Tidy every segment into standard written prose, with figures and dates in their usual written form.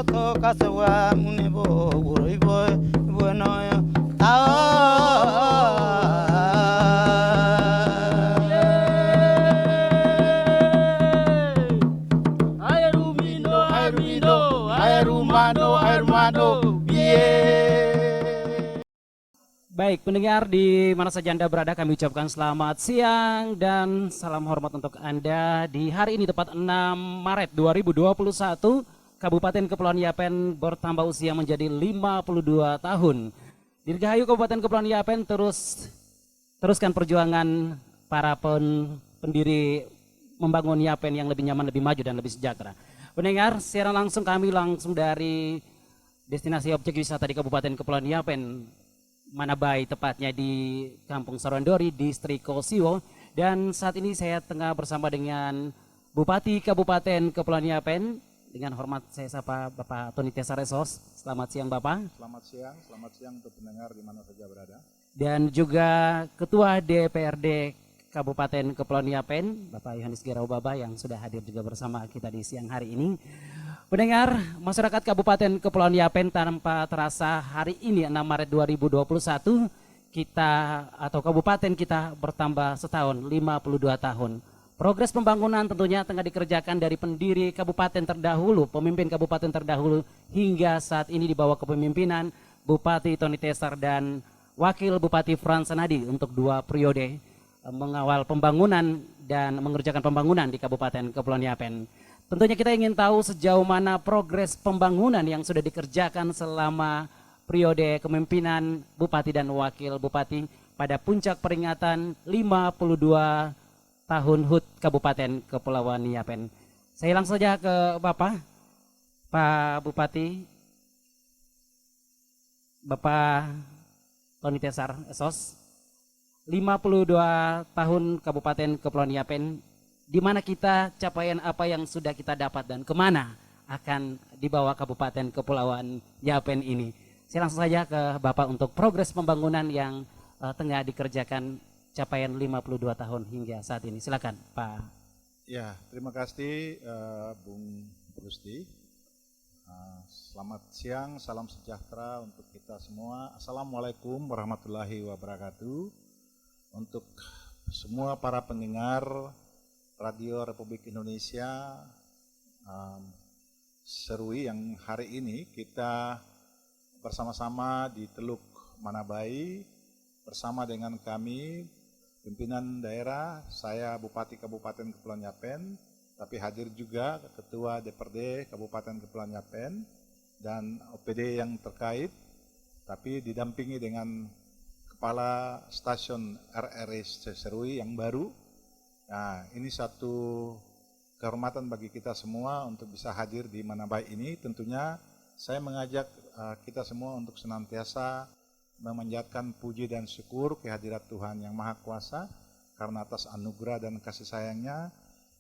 to kasawa munebo uroibo buenoyo tao. Baik, pendengar di mana saja Anda berada, kami ucapkan selamat siang dan salam hormat untuk Anda. Di hari ini tepat 6 Maret 2021, Kabupaten Kepulauan Yapen bertambah usia menjadi 52 tahun. Dirgahayu Kabupaten Kepulauan Yapen teruskan perjuangan para pendiri membangun Yapen yang lebih nyaman, lebih maju dan lebih sejahtera. Pendengar, siaran langsung kami langsung dari destinasi objek wisata di Kabupaten Kepulauan Yapen, Manabai, tepatnya di Kampung Sarwandori, Distrik Kosiwo. Dan saat ini saya tengah bersama dengan Bupati Kabupaten Kepulauan Yapen. Dengan hormat saya sapa Bapak Tony Tesaresos. Selamat siang Bapak. Selamat siang untuk pendengar di mana saja berada. Dan juga Ketua DPRD Kabupaten Kepulauan Yapen, Bapak Yohanes Gerau Baba yang sudah hadir juga bersama kita di siang hari ini. Pendengar, masyarakat Kabupaten Kepulauan Yapen, tanpa terasa hari ini 6 Maret 2021 kita atau kabupaten kita bertambah setahun, 52 tahun. Progres pembangunan tentunya tengah dikerjakan dari pendiri kabupaten terdahulu, pemimpin kabupaten terdahulu hingga saat ini di bawah kepemimpinan Bupati Tony Tesar dan Wakil Bupati Frans Sanadi untuk 2 periode mengawal pembangunan dan mengerjakan pembangunan di Kabupaten Kepulauan Yapen. Tentunya kita ingin tahu sejauh mana progres pembangunan yang sudah dikerjakan selama periode kepemimpinan Bupati dan Wakil Bupati pada puncak peringatan 52 tahun HUT Kabupaten Kepulauan Yapen. Saya langsung saja ke Bapak, Pak Bupati, Bapak Tony Tesar Esos. 52 tahun Kabupaten Kepulauan Yapen, di mana kita capaian apa yang sudah kita dapat dan kemana akan dibawa Kabupaten Kepulauan Yapen ini. Saya langsung saja ke Bapak untuk progres pembangunan yang tengah dikerjakan capaian 52 tahun hingga saat ini. Silakan Pak. Ya, terima kasih Bung Rusti. Selamat siang, salam sejahtera untuk kita semua. Assalamualaikum warahmatullahi wabarakatuh. Untuk semua para pendengar Radio Republik Indonesia Serui yang hari ini kita bersama-sama di Teluk Manabai bersama dengan kami pimpinan daerah, saya Bupati Kabupaten Kepulauan Yapen, tapi hadir juga Ketua DPRD Kabupaten Kepulauan Yapen dan OPD yang terkait, tapi didampingi dengan Kepala Stasiun RRI Serui yang baru. Nah, ini satu kehormatan bagi kita semua untuk bisa hadir di Manabai ini. Tentunya saya mengajak kita semua untuk senantiasa memanjatkan puji dan syukur kehadirat Tuhan Yang Maha Kuasa, karena atas anugerah dan kasih sayangnya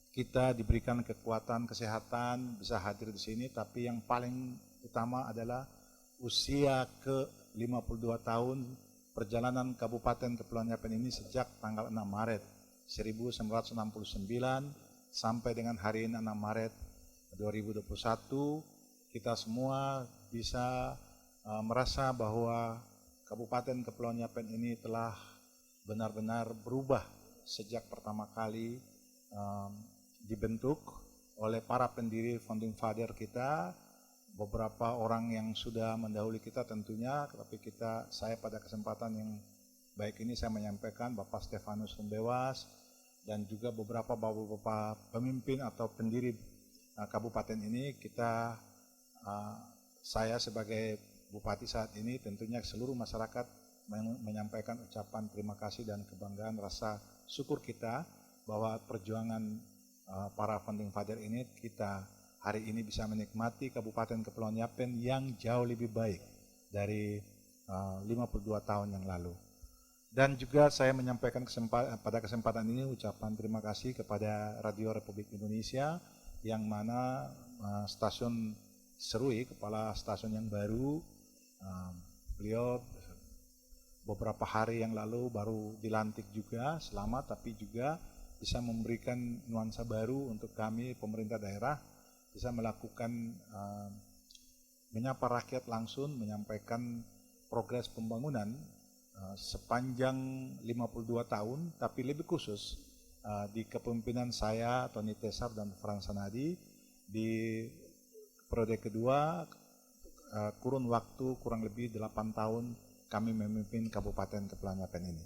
kita diberikan kekuatan, kesehatan, bisa hadir di sini. Tapi yang paling utama adalah usia ke-52 tahun perjalanan Kabupaten Kepulauan Yapen ini sejak tanggal 6 Maret 1969 sampai dengan hari ini 6 Maret 2021, kita semua bisa merasa bahwa Kabupaten Kepulauan Yapen ini telah benar-benar berubah sejak pertama kali dibentuk oleh para pendiri founding father kita, beberapa orang yang sudah mendahului kita tentunya, tapi saya pada kesempatan yang baik ini saya menyampaikan Bapak Stefanus Rumbewas dan juga beberapa bapak-bapak pemimpin atau pendiri kabupaten ini. Saya sebagai bupati saat ini tentunya seluruh masyarakat menyampaikan ucapan terima kasih dan kebanggaan, rasa syukur kita bahwa perjuangan para founding father ini kita hari ini bisa menikmati Kabupaten Kepulauan Yapen yang jauh lebih baik dari 52 tahun yang lalu. Dan juga saya menyampaikan pada kesempatan ini ucapan terima kasih kepada Radio Republik Indonesia, yang mana stasiun Serui, kepala stasiun yang baru, beliau beberapa hari yang lalu baru dilantik juga, selamat, tapi juga bisa memberikan nuansa baru untuk kami pemerintah daerah, bisa melakukan menyapa rakyat langsung, menyampaikan progres pembangunan sepanjang 52 tahun, tapi lebih khusus di kepemimpinan saya, Tony Tesar dan Frans Sanadi di periode kedua, kurun waktu kurang lebih 8 tahun kami memimpin Kabupaten Kepulauan Yapen ini.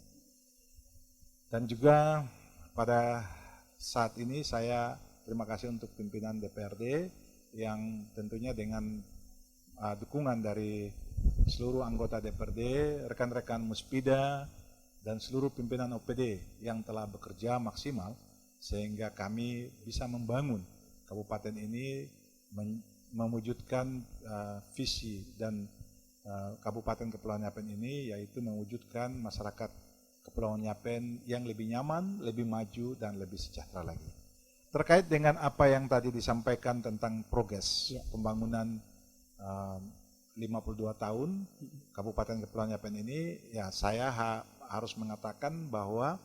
Dan juga pada saat ini saya terima kasih untuk pimpinan DPRD yang tentunya dengan dukungan dari seluruh anggota DPRD, rekan-rekan Muspida, dan seluruh pimpinan OPD yang telah bekerja maksimal sehingga kami bisa membangun kabupaten ini mewujudkan visi dan Kabupaten Kepulauan Yapen ini, yaitu mewujudkan masyarakat Kepulauan Yapen yang lebih nyaman, lebih maju, dan lebih sejahtera lagi. Terkait dengan apa yang tadi disampaikan tentang progres pembangunan 52 tahun Kabupaten Kepulauan Yapen ini, ya saya harus mengatakan bahwa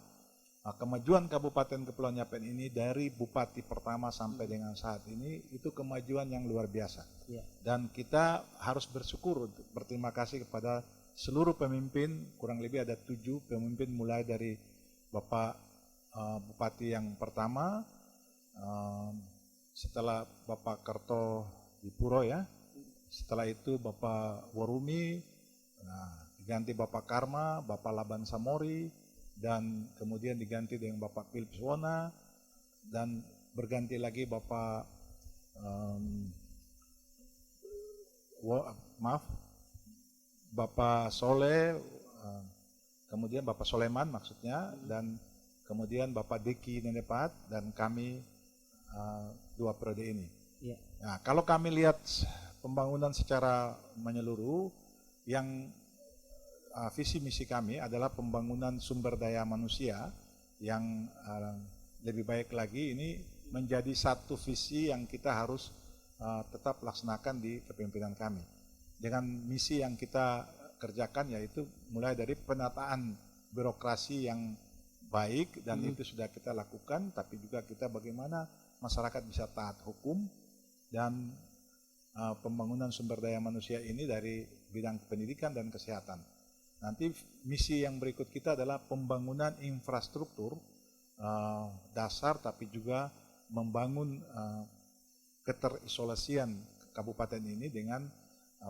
kemajuan Kabupaten Kepulauan Yapen ini dari bupati pertama sampai dengan saat ini itu kemajuan yang luar biasa. Dan kita harus bersyukur, berterima kasih kepada seluruh pemimpin, kurang lebih ada 7 pemimpin mulai dari Bapak Bupati yang pertama, setelah Bapak Kerto Dipuro ya, setelah itu Bapak Warumi, diganti Bapak Karma, Bapak Laban Samori, dan kemudian diganti dengan Bapak Philip Wona, dan berganti lagi Bapak Bapak Soleh, kemudian Bapak Soleman maksudnya, dan kemudian Bapak Deki Nenepat, dan kami 2 periode ini. Nah, kalau kami lihat pembangunan secara menyeluruh, yang visi misi kami adalah pembangunan sumber daya manusia yang lebih baik lagi. Ini menjadi satu visi yang kita harus tetap laksanakan di kepemimpinan kami. Dengan misi yang kita kerjakan, yaitu mulai dari penataan birokrasi yang baik, dan itu sudah kita lakukan, tapi juga kita bagaimana masyarakat bisa taat hukum, dan pembangunan sumber daya manusia ini dari bidang pendidikan dan kesehatan. Nanti misi yang berikut kita adalah pembangunan infrastruktur dasar, tapi juga membangun keterisolasian kabupaten ini dengan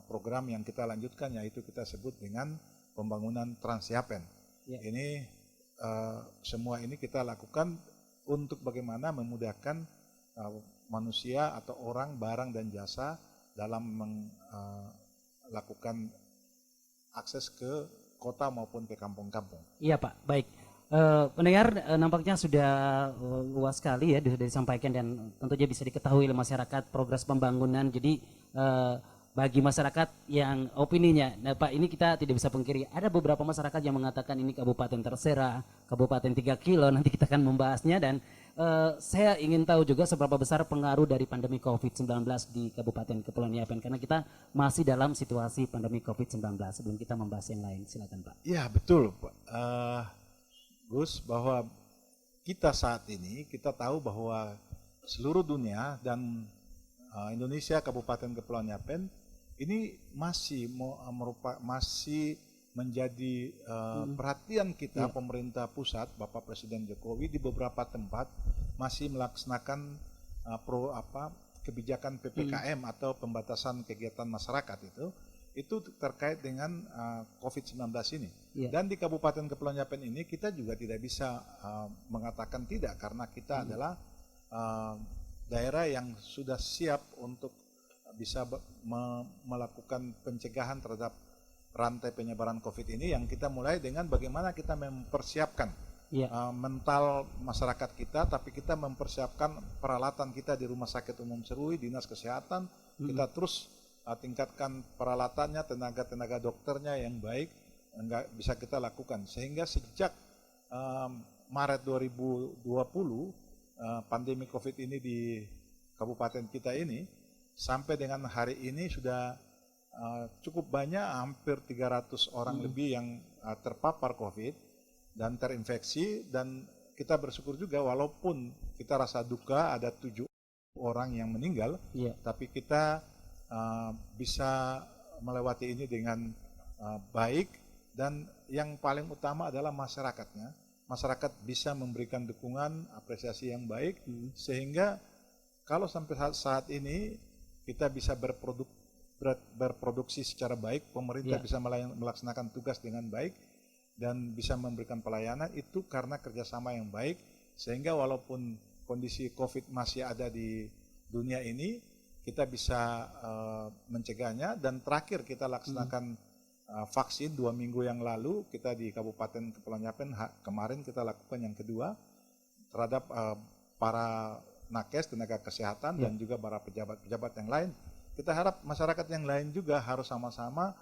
program yang kita lanjutkan, yaitu kita sebut dengan pembangunan Trans Yapen. Ini semua ini kita lakukan untuk bagaimana memudahkan manusia atau orang, barang, dan jasa dalam melakukan akses ke kota maupun ke kampung-kampung. Iya Pak, baik. Pendengar nampaknya sudah luas sekali ya, sudah disampaikan, dan tentunya bisa diketahui oleh masyarakat progres pembangunan. Jadi bagi masyarakat yang opininya, nah Pak, ini kita tidak bisa pungkiri, ada beberapa masyarakat yang mengatakan ini kabupaten terserah, kabupaten 3 kilo, nanti kita akan membahasnya. Dan saya ingin tahu juga seberapa besar pengaruh dari pandemi COVID-19 di Kabupaten Kepulauan Yapen, karena kita masih dalam situasi pandemi COVID-19. Sebelum kita membahas yang lain, silakan Pak. Ya betul Pak Gus, bahwa kita saat ini, kita tahu bahwa seluruh dunia dan Indonesia, Kabupaten Kepulauan Yapen ini masih menjadi perhatian kita, pemerintah pusat, Bapak Presiden Jokowi di beberapa tempat masih melaksanakan kebijakan PPKM atau pembatasan kegiatan masyarakat itu terkait dengan COVID-19 ini. Dan di Kabupaten Kepulauan Yapen ini kita juga tidak bisa mengatakan tidak, karena kita adalah daerah yang sudah siap untuk bisa melakukan pencegahan terhadap rantai penyebaran COVID ini, yang kita mulai dengan bagaimana kita mempersiapkan mental masyarakat kita, tapi kita mempersiapkan peralatan kita di Rumah Sakit Umum Serui, Dinas Kesehatan, kita terus tingkatkan peralatannya, tenaga-tenaga dokternya yang baik, bisa kita lakukan. Sehingga sejak Maret 2020 pandemi COVID ini di kabupaten kita ini, sampai dengan hari ini sudah cukup banyak, hampir 300 orang lebih yang terpapar COVID dan terinfeksi. Dan kita bersyukur juga, walaupun kita rasa duka ada 7 orang yang meninggal, tapi kita bisa melewati ini dengan baik, dan yang paling utama adalah masyarakatnya. Masyarakat bisa memberikan dukungan, apresiasi yang baik, sehingga kalau sampai saat ini kita bisa berproduksi secara baik, pemerintah bisa melaksanakan tugas dengan baik, dan bisa memberikan pelayanan, itu karena kerjasama yang baik, sehingga walaupun kondisi COVID masih ada di dunia ini, kita bisa mencegahnya. Dan terakhir kita laksanakan vaksin 2 minggu yang lalu, kita di Kabupaten Kepulauan Yapen kemarin kita lakukan yang kedua terhadap para nakes, tenaga kesehatan, dan juga para pejabat-pejabat yang lain. Kita harap masyarakat yang lain juga harus sama-sama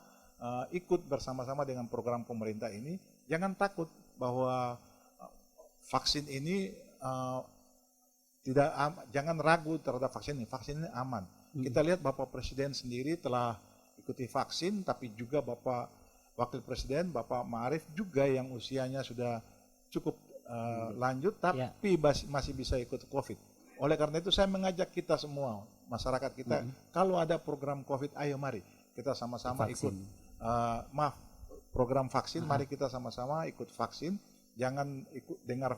ikut bersama-sama dengan program pemerintah ini. Jangan takut bahwa vaksin ini jangan ragu terhadap vaksin ini. Vaksin ini aman. Kita lihat Bapak Presiden sendiri telah ikuti vaksin, tapi juga Bapak Wakil Presiden, Bapak Ma'arif juga yang usianya sudah cukup lanjut, tapi masih bisa ikut COVID. Oleh karena itu saya mengajak kita semua, masyarakat kita, kalau ada program COVID, ayo mari kita sama-sama ikut. Program vaksin, mari kita sama-sama ikut vaksin. Jangan ikut dengar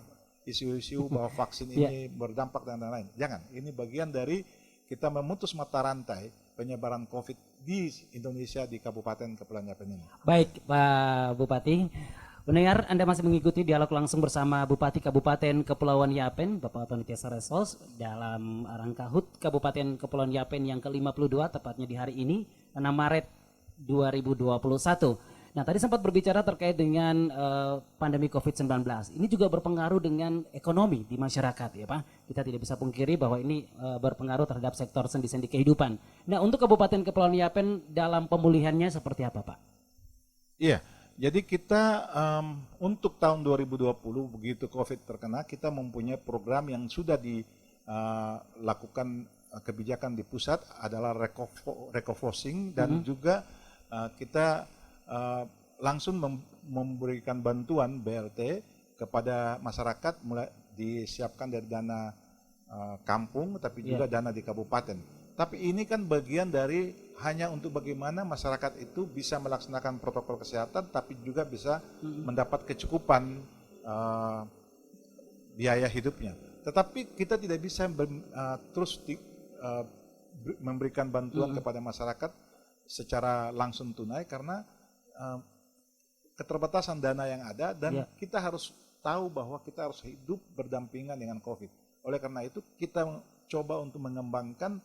isu-isu bahwa vaksin ini berdampak dan lain-lain. Jangan, ini bagian dari kita memutus mata rantai penyebaran COVID di Indonesia, di Kabupaten Kepulauan Yapen ini. Baik Pak Bupati, pendengar, Anda masih mengikuti dialog langsung bersama Bupati Kabupaten Kepulauan Yapen, Bapak Tony Kesaresos, dalam rangka HUT Kabupaten Kepulauan Yapen yang ke-52, tepatnya di hari ini, 6 Maret 2021. Nah, tadi sempat berbicara terkait dengan pandemi COVID-19. Ini juga berpengaruh dengan ekonomi di masyarakat, ya Pak. Kita tidak bisa pungkiri bahwa ini berpengaruh terhadap sektor sendi-sendi kehidupan. Nah, untuk Kabupaten Kepulauan Yapen dalam pemulihannya seperti apa, Pak? Iya, jadi kita untuk tahun 2020 begitu COVID terkena, kita mempunyai program yang sudah dilakukan kebijakan di pusat adalah recofosing, dan juga kita langsung memberikan bantuan BLT kepada masyarakat, mulai disiapkan dari dana kampung, tapi juga dana di kabupaten. Tapi ini kan bagian dari hanya untuk bagaimana masyarakat itu bisa melaksanakan protokol kesehatan, tapi juga bisa mendapat kecukupan biaya hidupnya. Tetapi kita tidak bisa terus memberikan bantuan kepada masyarakat secara langsung tunai, karena keterbatasan dana yang ada, dan kita harus tahu bahwa kita harus hidup berdampingan dengan COVID. Oleh karena itu kita coba untuk mengembangkan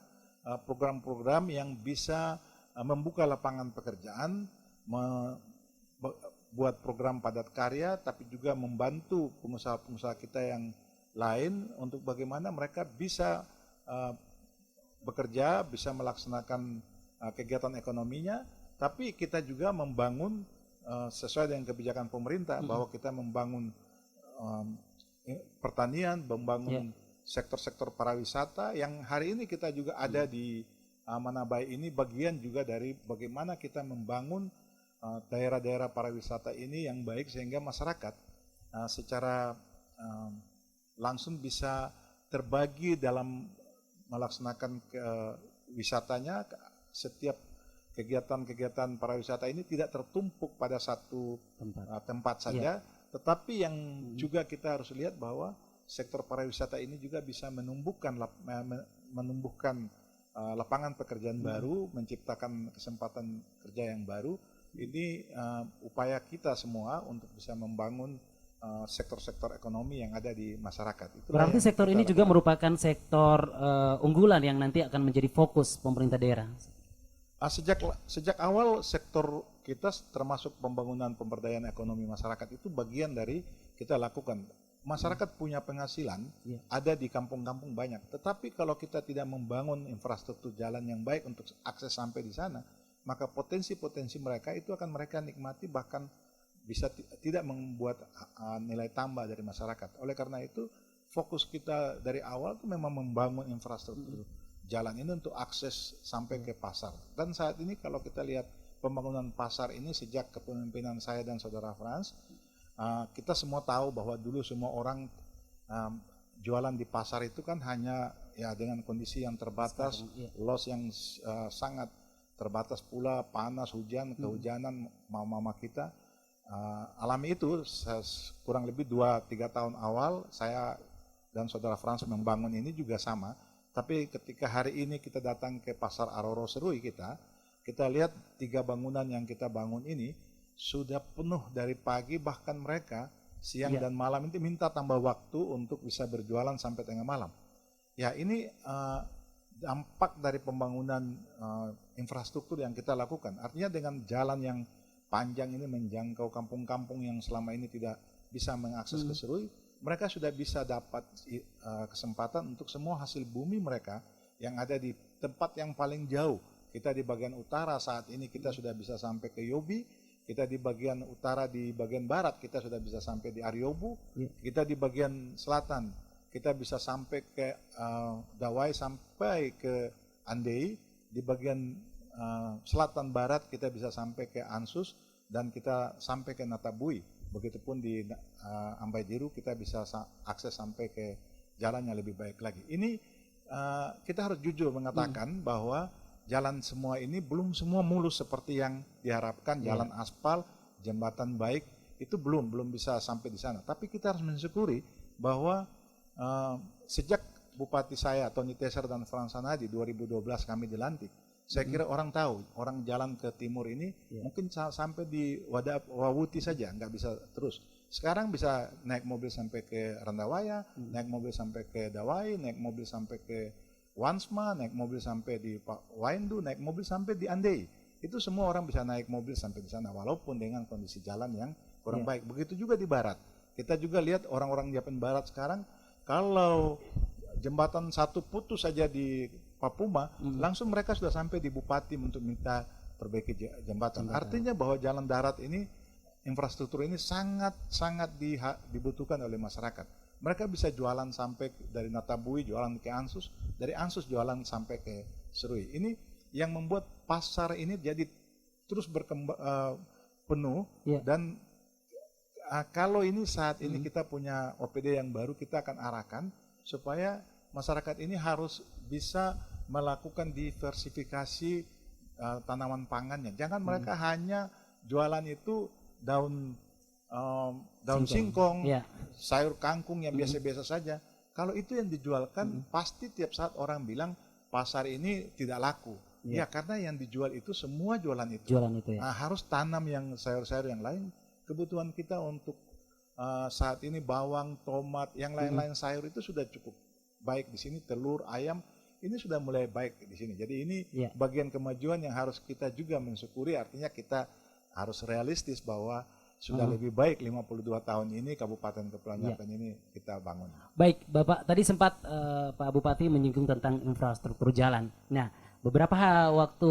program-program yang bisa membuka lapangan pekerjaan, buat program padat karya, tapi juga membantu pengusaha-pengusaha kita yang lain untuk bagaimana mereka bisa bekerja, bisa melaksanakan kegiatan ekonominya. Tapi kita juga membangun sesuai dengan kebijakan pemerintah, bahwa kita membangun pertanian, membangun sektor-sektor pariwisata yang hari ini kita juga ada di Manabai ini, bagian juga dari bagaimana kita membangun daerah-daerah pariwisata ini yang baik, sehingga masyarakat secara langsung bisa terbagi dalam melaksanakan wisatanya. Setiap kegiatan-kegiatan pariwisata ini tidak tertumpuk pada satu tempat saja, tetapi yang juga kita harus lihat bahwa sektor pariwisata ini juga bisa menumbuhkan lapangan pekerjaan baru, menciptakan kesempatan kerja yang baru. Ini upaya kita semua untuk bisa membangun sektor-sektor ekonomi yang ada di masyarakat. Itulah berarti sektor ini juga merupakan sektor unggulan yang nanti akan menjadi fokus pemerintah daerah. Sejak awal sektor kita termasuk pembangunan pemberdayaan ekonomi masyarakat itu bagian dari kita lakukan. Masyarakat punya penghasilan, ada di kampung-kampung banyak. Tetapi kalau kita tidak membangun infrastruktur jalan yang baik untuk akses sampai di sana, maka potensi-potensi mereka itu akan mereka nikmati, bahkan bisa tidak membuat nilai tambah dari masyarakat. Oleh karena itu fokus kita dari awal itu memang membangun infrastruktur jalan ini untuk akses sampai ke pasar. Dan saat ini kalau kita lihat pembangunan pasar ini sejak kepemimpinan saya dan saudara Frans, kita semua tahu bahwa dulu semua orang jualan di pasar itu kan hanya ya dengan kondisi yang terbatas, Sekarang, iya. los yang sangat terbatas pula, panas, hujan, kehujanan mama kita alami itu kurang lebih 2-3 tahun awal saya dan saudara Frans membangun ini juga sama. Tapi ketika hari ini kita datang ke pasar Aroro Serui kita lihat 3 bangunan yang kita bangun ini sudah penuh dari pagi, bahkan mereka siang dan malam itu minta tambah waktu untuk bisa berjualan sampai tengah malam. Ya ini dampak dari pembangunan infrastruktur yang kita lakukan. Artinya dengan jalan yang panjang ini menjangkau kampung-kampung yang selama ini tidak bisa mengakses ke Serui, mereka sudah bisa dapat kesempatan untuk semua hasil bumi mereka yang ada di tempat yang paling jauh. Kita di bagian utara saat ini kita sudah bisa sampai ke Yobi, kita di bagian utara, di bagian barat kita sudah bisa sampai di Ariobu, kita di bagian selatan kita bisa sampai ke Dawai sampai ke Andei, di bagian selatan barat kita bisa sampai ke Ansus dan kita sampai ke Natabui. Begitupun di Ambaidiru kita bisa akses sampai ke jalan yang lebih baik lagi. Ini kita harus jujur mengatakan bahwa jalan semua ini belum semua mulus seperti yang diharapkan. Jalan aspal, jembatan baik itu belum bisa sampai di sana. Tapi kita harus mensyukuri bahwa sejak Bupati saya Tony Teser dan Frans Sanadi 2012 kami dilantik, saya kira orang tahu, orang jalan ke timur ini mungkin sampai di Wawuti saja, nggak bisa terus. Sekarang bisa naik mobil sampai ke Randawaya, naik mobil sampai ke Dawai, naik mobil sampai ke Wansma, naik mobil sampai di Waindu, naik mobil sampai di Andei. Itu semua orang bisa naik mobil sampai di sana, walaupun dengan kondisi jalan yang kurang baik. Begitu juga di barat. Kita juga lihat orang-orang Japan Barat sekarang, kalau jembatan satu putus saja di Papuma, langsung mereka sudah sampai di Bupati untuk minta perbaiki jembatan. Artinya bahwa jalan darat ini, infrastruktur ini sangat dibutuhkan oleh masyarakat. Mereka bisa jualan sampai dari Natabui, jualan ke Ansus, dari Ansus jualan sampai ke Serui. Ini yang membuat pasar ini jadi terus berkembang penuh dan kalau ini saat ini kita punya OPD yang baru, kita akan arahkan supaya masyarakat ini harus bisa melakukan diversifikasi tanaman pangannya. Jangan mereka hanya jualan itu daun singkong, sayur kangkung yang biasa-biasa saja. Kalau itu yang dijualkan, pasti tiap saat orang bilang pasar ini tidak laku. Ya karena yang dijual itu semua jualan itu. Harus tanam yang sayur-sayur yang lain. Kebutuhan kita untuk saat ini bawang, tomat, yang lain-lain sayur itu sudah cukup baik di sini. Telur, ayam, ini sudah mulai baik di sini. Jadi ini bagian kemajuan yang harus kita juga mensyukuri. Artinya kita harus realistis bahwa sudah lebih baik 52 tahun ini Kabupaten Kepulauan Yapen ini kita bangun. Baik, Bapak tadi sempat Pak Bupati menyinggung tentang infrastruktur jalan. Nah, beberapa waktu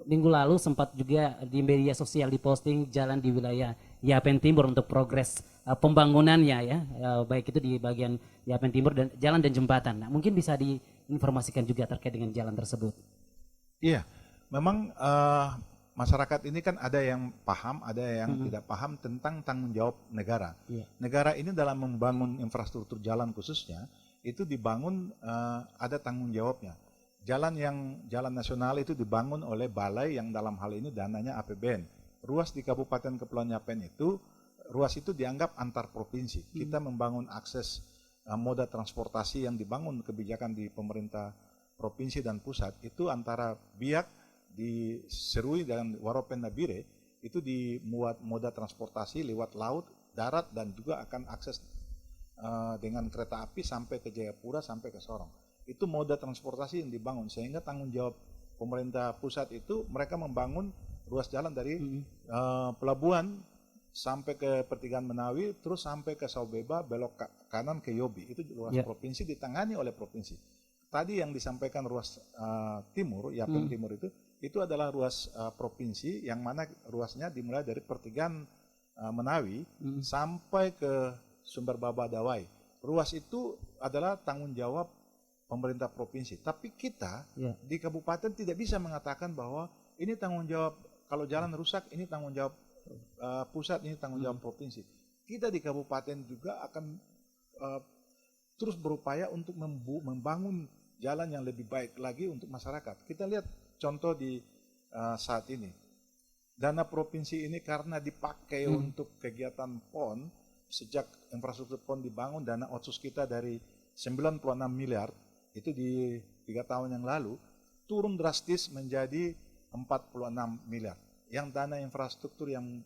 minggu lalu sempat juga di media sosial diposting jalan di wilayah Yapen Timur untuk progres pembangunannya ya, baik itu di bagian Yapen Timur dan jalan dan jembatan. Nah, mungkin bisa diinformasikan juga terkait dengan jalan tersebut. Iya, memang masyarakat ini kan ada yang paham, ada yang tidak paham tentang tanggung jawab negara. Negara ini dalam membangun infrastruktur jalan khususnya itu dibangun ada tanggung jawabnya. Jalan nasional itu dibangun oleh balai yang dalam hal ini dananya APBN. Ruas di Kabupaten Kepulauan Yapen itu, ruas itu dianggap antar provinsi. Kita membangun akses moda transportasi yang dibangun kebijakan di pemerintah provinsi dan pusat itu antara Biak di Serui dan Waropen Nabire itu dimuat moda transportasi lewat laut, darat dan juga akan akses dengan kereta api sampai ke Jayapura sampai ke Sorong. Itu moda transportasi yang dibangun sehingga tanggung jawab pemerintah pusat itu mereka membangun ruas jalan dari pelabuhan sampai ke pertigaan Menawi terus sampai ke Saubeba belok kanan ke Yobi. Itu ruas provinsi ditangani oleh provinsi. Tadi yang disampaikan ruas timur, Yapen Timur itu adalah ruas provinsi yang mana ruasnya dimulai dari pertigaan Menawi sampai ke Sumber Baba Dawai. Ruas itu adalah tanggung jawab pemerintah provinsi. Tapi kita di kabupaten tidak bisa mengatakan bahwa ini tanggung jawab, kalau jalan rusak ini tanggung jawab pusat, ini tanggung jawab provinsi. Kita di kabupaten juga akan terus berupaya untuk membangun jalan yang lebih baik lagi untuk masyarakat. Kita lihat contoh di saat ini. Dana provinsi ini karena dipakai untuk kegiatan PON, sejak infrastruktur PON dibangun, dana otsus kita dari 96 miliar, itu di 3 tahun yang lalu, turun drastis menjadi 46 miliar. Yang dana infrastruktur yang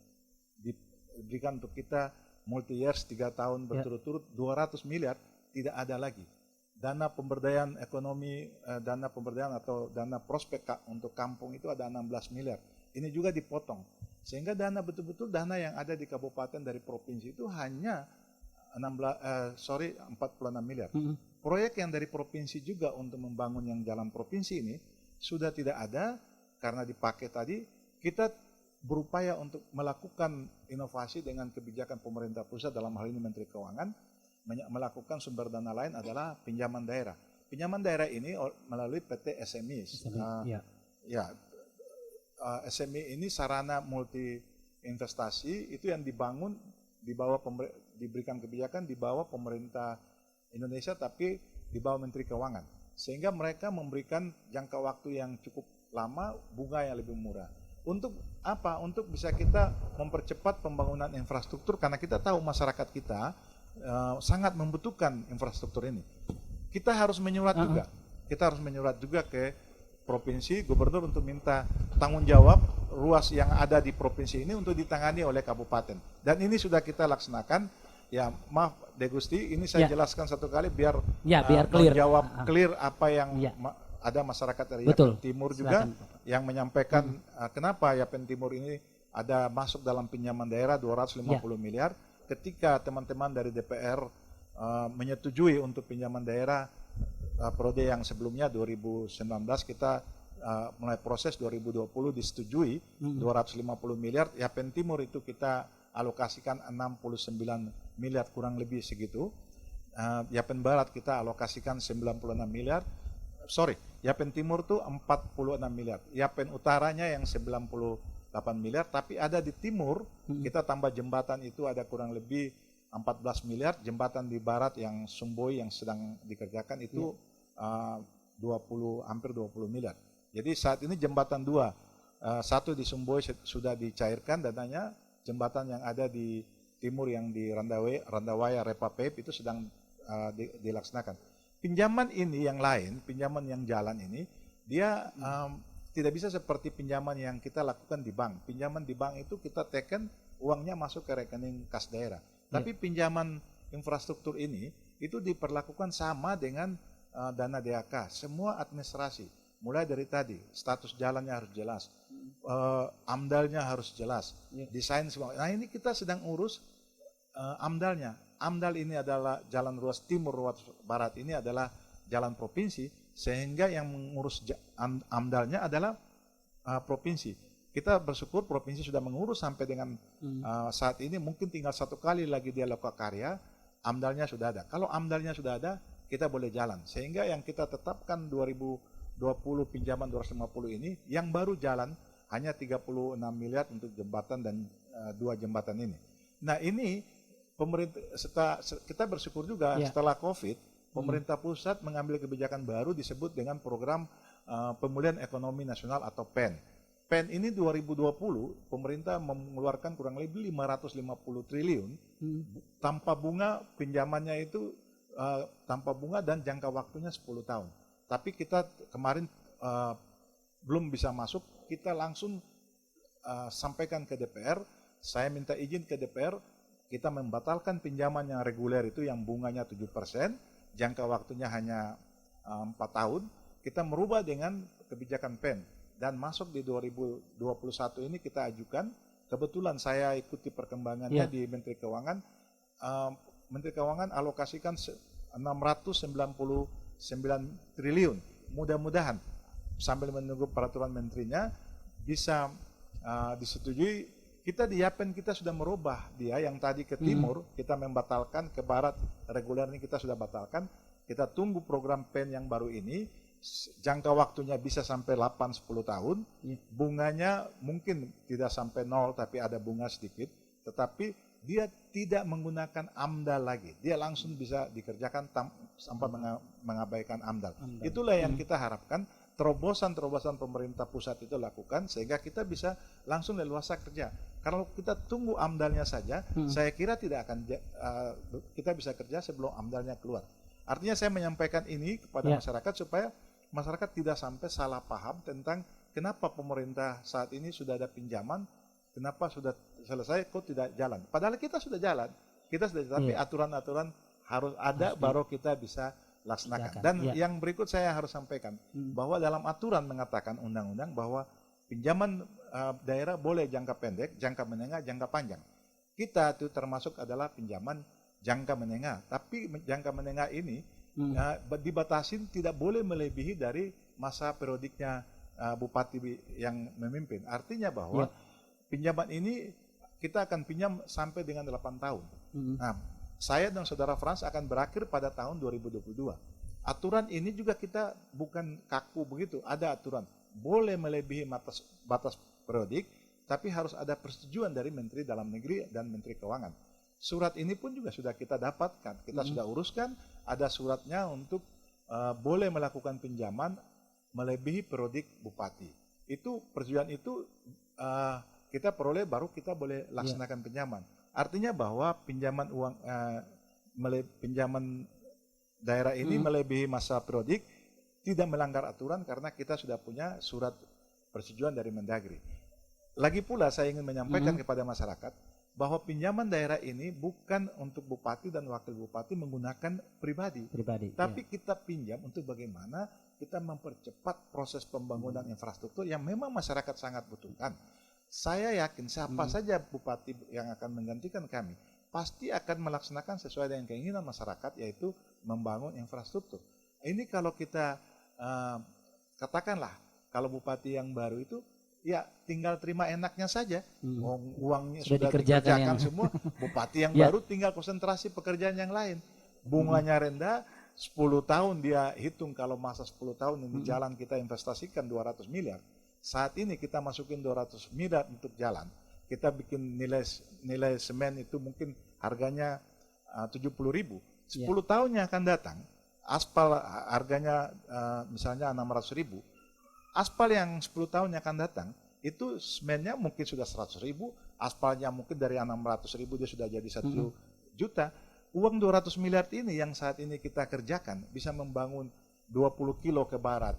diberikan untuk kita multi years 3 tahun berturut-turut 200 miliar tidak ada lagi. Dana pemberdayaan ekonomi, dana pemberdayaan atau dana prospek untuk kampung itu ada 16 miliar. Ini juga dipotong. Sehingga dana betul-betul dana yang ada di kabupaten dari provinsi itu hanya 46 miliar. Proyek yang dari provinsi juga untuk membangun yang jalan provinsi ini sudah tidak ada karena dipakai tadi. Kita berupaya untuk melakukan inovasi dengan kebijakan pemerintah pusat, dalam hal ini Menteri Keuangan, melakukan sumber dana lain adalah pinjaman daerah. Pinjaman daerah ini melalui PT SMI. SMI ini sarana multi investasi itu yang dibangun di bawah diberikan kebijakan di bawah pemerintah Indonesia, tapi di bawah Menteri Keuangan, sehingga mereka memberikan jangka waktu yang cukup lama, bunga yang lebih murah. Untuk apa? Untuk bisa kita mempercepat pembangunan infrastruktur, karena kita tahu masyarakat kita sangat membutuhkan infrastruktur ini. Kita harus menyurat juga. Kita harus menyurat juga ke provinsi, gubernur untuk minta tanggung jawab ruas yang ada di provinsi ini untuk ditangani oleh kabupaten. Dan ini sudah kita laksanakan. Ya, maaf Degusti, ini saya jelaskan satu kali biar clear. Clear apa yang ada masyarakat dari Yapen Timur juga. Silakan, yang menyampaikan kenapa Yapen Timur ini ada masuk dalam pinjaman daerah 250 miliar. Ketika teman-teman dari DPR menyetujui untuk pinjaman daerah periode yang sebelumnya 2019, kita mulai proses 2020 disetujui 250 miliar. Yapen Timur itu kita alokasikan 69 miliar kurang lebih segitu. Yapen Barat kita alokasikan 96 miliar. Yapen Timur tuh 46 miliar. Yapen Utaranya yang 98 miliar, tapi ada di timur kita tambah jembatan itu ada kurang lebih 14 miliar. Jembatan di barat yang Sumboi yang sedang dikerjakan itu hampir 20 miliar. Jadi saat ini jembatan dua, satu di Sumboi sudah dicairkan dananya, jembatan yang ada di timur yang di Randawaya Repapep itu sedang dilaksanakan. Pinjaman ini yang lain, pinjaman yang jalan ini, dia tidak bisa seperti pinjaman yang kita lakukan di bank. Pinjaman di bank itu kita teken, uangnya masuk ke rekening kas daerah. Tapi pinjaman infrastruktur ini, itu diperlakukan sama dengan dana DAK, semua administrasi. Mulai dari tadi, status jalannya harus jelas, AMDAL-nya harus jelas, desain semua. Nah ini kita sedang urus AMDAL-nya. AMDAL ini adalah jalan ruas timur, ruas barat ini adalah jalan provinsi, sehingga yang mengurus AMDAL-nya adalah provinsi. Kita bersyukur provinsi sudah mengurus sampai dengan saat ini, mungkin tinggal 1 kali lagi dia lokakarya, AMDAL-nya sudah ada. Kalau AMDAL-nya sudah ada, kita boleh jalan. Sehingga yang kita tetapkan 2020 pinjaman 250 ini, yang baru jalan hanya 36 miliar untuk jembatan dan 2 jembatan ini. Nah ini pemerintah, kita bersyukur juga setelah COVID, pemerintah pusat mengambil kebijakan baru disebut dengan program pemulihan ekonomi nasional atau PEN. PEN ini 2020 pemerintah mengeluarkan kurang lebih 550 triliun tanpa bunga, pinjamannya itu tanpa bunga dan jangka waktunya 10 tahun. Tapi kita kemarin belum bisa masuk, kita langsung sampaikan ke DPR, saya minta izin ke DPR, kita membatalkan pinjaman yang reguler itu yang bunganya 7%, jangka waktunya hanya 4 tahun, kita merubah dengan kebijakan PEN. Dan masuk di 2021 ini kita ajukan, kebetulan saya ikuti perkembangannya di Menteri Keuangan, Menteri Keuangan alokasikan 699 triliun. Mudah-mudahan sambil menunggu peraturan menterinya bisa disetujui. Kita di Yapen kita sudah merubah dia yang tadi ke timur, kita membatalkan, ke barat reguler ini kita sudah batalkan. Kita tunggu program PEN yang baru ini, jangka waktunya bisa sampai 8-10 tahun, bunganya mungkin tidak sampai 0 tapi ada bunga sedikit, tetapi dia tidak menggunakan AMDAL lagi. Dia langsung bisa dikerjakan tanpa mengabaikan AMDAL. Itulah yang kita harapkan terobosan-terobosan pemerintah pusat itu lakukan sehingga kita bisa langsung leluasa kerja. Kalau kita tunggu AMDALnya saja, saya kira tidak akan kita bisa kerja sebelum AMDALnya keluar. Artinya saya menyampaikan ini kepada masyarakat supaya masyarakat tidak sampai salah paham tentang kenapa pemerintah saat ini sudah ada pinjaman, kenapa sudah selesai kok tidak jalan. Padahal kita sudah jalan, tapi aturan-aturan harus ada baru kita bisa laksanakan. Dan yang berikut saya harus sampaikan bahwa dalam aturan mengatakan undang-undang bahwa pinjaman daerah boleh jangka pendek, jangka menengah, jangka panjang. Kita itu termasuk adalah pinjaman jangka menengah, tapi jangka menengah ini dibatasin tidak boleh melebihi dari masa periodiknya bupati yang memimpin. Artinya bahwa pinjaman ini kita akan pinjam sampai dengan 8 tahun. Nah, saya dan saudara Frans akan berakhir pada tahun 2022. Aturan ini juga kita bukan kaku begitu, ada aturan. Boleh melebihi batas periodik, tapi harus ada persetujuan dari Menteri Dalam Negeri dan Menteri Keuangan. Surat ini pun juga sudah kita dapatkan, kita sudah uruskan, ada suratnya untuk boleh melakukan pinjaman melebihi periodik bupati. Itu persetujuan itu kita peroleh baru kita boleh laksanakan pinjaman. Artinya bahwa pinjaman uang pinjaman daerah ini melebihi masa periodik tidak melanggar aturan karena kita sudah punya surat persetujuan dari Mendagri. Lagi pula saya ingin menyampaikan kepada masyarakat bahwa pinjaman daerah ini bukan untuk bupati dan wakil bupati menggunakan pribadi. Tapi kita pinjam untuk bagaimana kita mempercepat proses pembangunan infrastruktur yang memang masyarakat sangat butuhkan. Saya yakin siapa saja bupati yang akan menggantikan kami pasti akan melaksanakan sesuai dengan keinginan masyarakat, yaitu membangun infrastruktur. Ini kalau kita katakanlah kalau bupati yang baru itu ya tinggal terima enaknya saja, uangnya sudah dikerjakan semua. Bupati yang baru tinggal konsentrasi pekerjaan yang lain. Bunganya rendah, 10 tahun dia hitung kalau masa 10 tahun ini jalan kita investasikan 200 miliar. Saat ini kita masukin 200 miliar untuk jalan. Kita bikin nilai semen itu mungkin harganya 70.000. 10 tahun yang akan datang, aspal harganya misalnya 600.000. Aspal yang 10 tahun yang akan datang, itu semennya mungkin sudah 100.000, aspalnya mungkin dari 600.000 dia sudah jadi 1 juta. Uang 200 miliar ini yang saat ini kita kerjakan bisa membangun 20 kilo ke barat,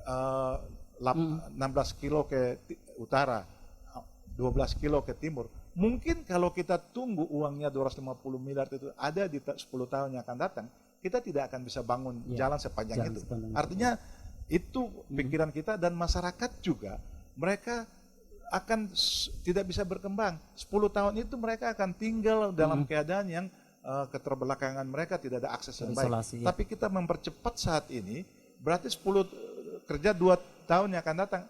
16 kilo ke utara, 12 kilo ke timur. Mungkin kalau kita tunggu uangnya 250 miliar itu ada di 10 tahun yang akan datang, kita tidak akan bisa bangun jalan sepanjang itu. Artinya itu pikiran kita dan masyarakat juga, mereka akan tidak bisa berkembang. 10 tahun itu mereka akan tinggal dalam keadaan yang keterbelakangan, mereka tidak ada akses yang baik. Tapi kita mempercepat saat ini, berarti 10 kerja 2 tahun yang akan datang,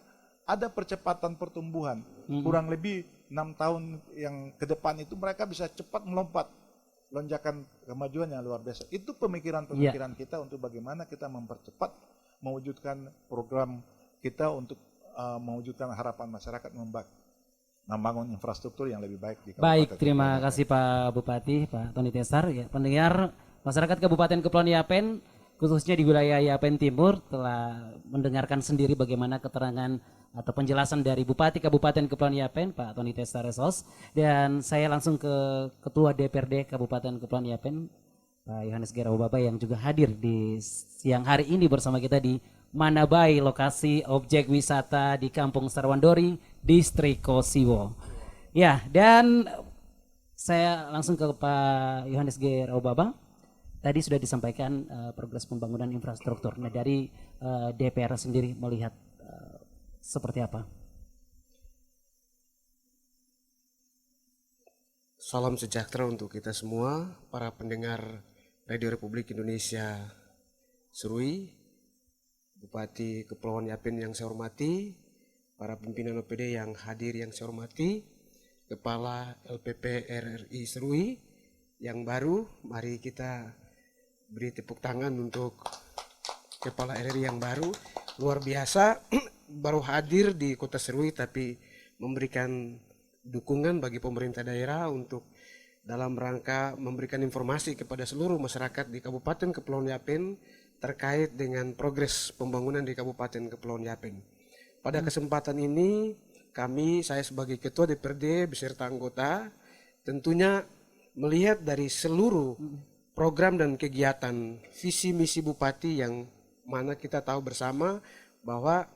ada percepatan pertumbuhan. Kurang lebih 6 tahun yang ke depan itu mereka bisa cepat melompat, lonjakan kemajuan yang luar biasa. Itu pemikiran-pemikiran kita untuk bagaimana kita mempercepat mewujudkan program kita untuk mewujudkan harapan masyarakat membangun infrastruktur yang lebih baik di Kabupaten. Baik, terima kasih Pak Bupati, Pak Tony Tesar. Ya, pendengar masyarakat Kabupaten Kepulauan Yapen, khususnya di wilayah Yapen Timur, telah mendengarkan sendiri bagaimana keterangan atau penjelasan dari Bupati Kabupaten Kepulauan Yapen, Pak Tony Tesar Resos. Dan saya langsung ke Ketua DPRD Kabupaten Kepulauan Yapen, Pak Yohanes Geraubaba, yang juga hadir di siang hari ini bersama kita di Manabai, lokasi objek wisata di Kampung Sarwandori, Distrik Kosiwo. Ya, dan saya langsung ke Pak Yohanes Geraubaba. Tadi sudah disampaikan progres pembangunan infrastruktur. Nah, dari DPR sendiri melihat seperti apa? Salam sejahtera untuk kita semua, para pendengar Radio Republik Indonesia Serui, Bupati Kepulauan Yapen yang saya hormati, para pimpinan OPD yang hadir yang saya hormati, Kepala LPP RRI Serui yang baru, mari kita beri tepuk tangan untuk Kepala RRI yang baru, luar biasa, baru hadir di Kota Serui tapi memberikan dukungan bagi pemerintah daerah untuk dalam rangka memberikan informasi kepada seluruh masyarakat di Kabupaten Kepulauan Yapen terkait dengan progres pembangunan di Kabupaten Kepulauan Yapen. Pada kesempatan ini saya sebagai Ketua DPRD beserta anggota tentunya melihat dari seluruh program dan kegiatan visi misi Bupati yang mana kita tahu bersama bahwa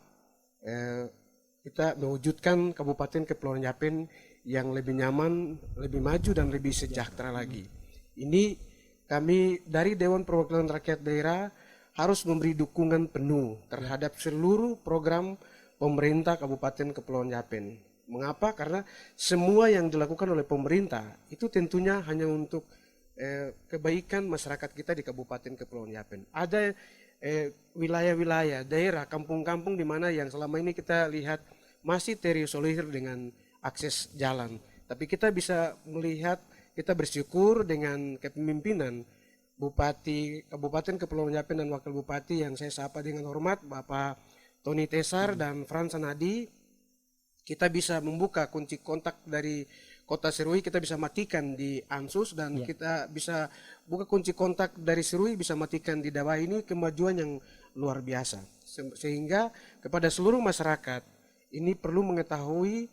kita mewujudkan Kabupaten Kepulauan Yapen yang lebih nyaman, lebih maju dan lebih sejahtera lagi. Ini kami dari Dewan Perwakilan Rakyat Daerah harus memberi dukungan penuh terhadap seluruh program pemerintah Kabupaten Kepulauan Yapen. Mengapa? Karena semua yang dilakukan oleh pemerintah itu tentunya hanya untuk kebaikan masyarakat kita di Kabupaten Kepulauan Yapen. Ada wilayah-wilayah, daerah, kampung-kampung di mana yang selama ini kita lihat masih terisolir dengan akses jalan. Tapi kita bisa melihat, kita bersyukur dengan kepemimpinan Bupati Kabupaten Kepulauan Yapen dan Wakil Bupati yang saya sapa dengan hormat, Bapak Tony Tesar dan Frans Sanadi, kita bisa membuka kunci kontak dari Kota Serui, kita bisa matikan di Ansus dan kita bisa buka kunci kontak dari Serui, bisa matikan di Dawah. Ini kemajuan yang luar biasa. Sehingga kepada seluruh masyarakat ini perlu mengetahui